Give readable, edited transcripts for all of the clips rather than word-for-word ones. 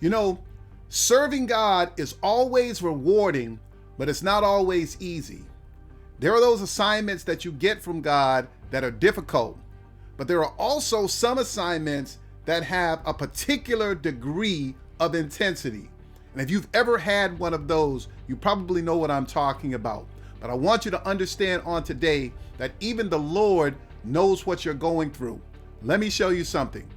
You know, serving God is always rewarding, but it's not always easy. There are those assignments that you get from God that are difficult, but there are also some assignments that have a particular degree of intensity. And if you've ever had one of those, you probably know what I'm talking about. But I want you to understand on today that even the Lord knows what you're going through. Let me show you something.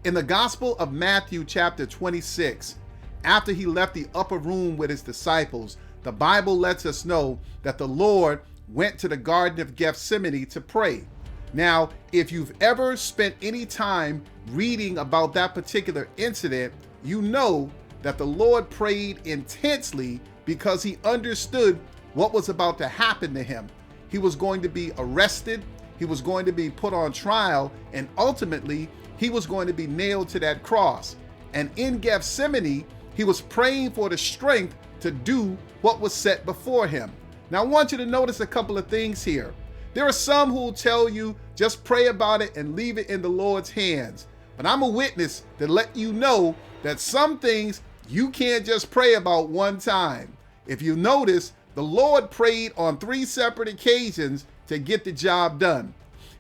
In the Gospel of Matthew chapter 26, after he left the upper room with his disciples, the Bible lets us know that the Lord went to the Garden of Gethsemane to pray. Now, if you've ever spent any time reading about that particular incident, you know that the Lord prayed intensely because he understood what was about to happen to him. He was going to be arrested, he was going to be put on trial, and ultimately, he was going to be nailed to that cross. And in Gethsemane, he was praying for the strength to do what was set before him. Now, I want you to notice a couple of things here. There are some who will tell you, just pray about it and leave it in the Lord's hands. But I'm a witness to let you know that some things you can't just pray about one time. If you notice, the Lord prayed on 3 separate occasions to get the job done.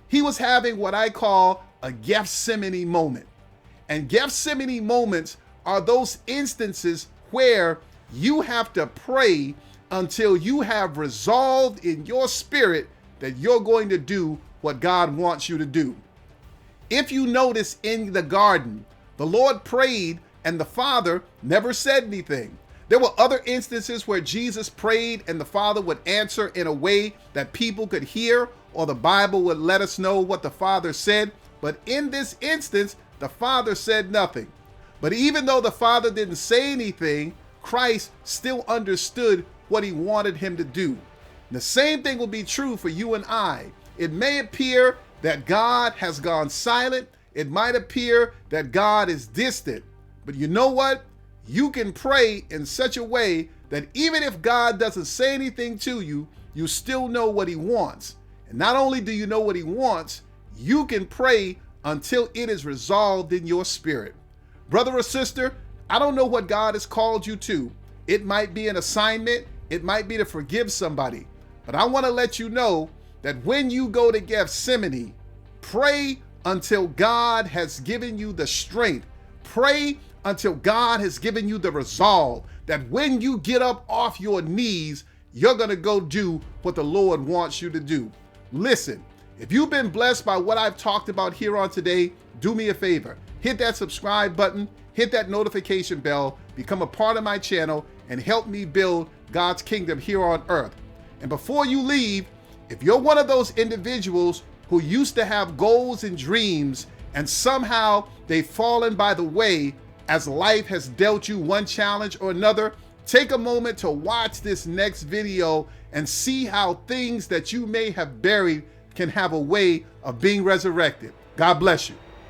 He was having what I call a Gethsemane moment. And Gethsemane moments are those instances where you have to pray until you have resolved in your spirit that you're going to do what God wants you to do. If you notice in the garden, the Lord prayed and the Father never said anything. There were other instances where Jesus prayed and the Father would answer in a way that people could hear, or the Bible would let us know what the Father said. But in this instance, the Father said nothing. But even though the Father didn't say anything, Christ still understood what he wanted him to do. The same thing will be true for you and I. It may appear that God has gone silent. It might appear that God is distant. But you know what? You can pray in such a way that even if God doesn't say anything to you, you still know what he wants. And not only do you know what he wants, you can pray until it is resolved in your spirit. Brother or sister, I don't know what God has called you to. It might be an assignment. It might be to forgive somebody. But I want to let you know that when you go to Gethsemane, pray until God has given you the strength. Pray until God has given you the resolve that when you get up off your knees, you're going to go do what the Lord wants you to do. Listen, if you've been blessed by what I've talked about here on today, do me a favor. Hit that subscribe button, hit that notification bell, become a part of my channel, and help me build God's kingdom here on earth. And before you leave, if you're one of those individuals who used to have goals and dreams and somehow they've fallen by the way as life has dealt you one challenge or another, take a moment to watch this next video and see how things that you may have buried can have a way of being resurrected. God bless you.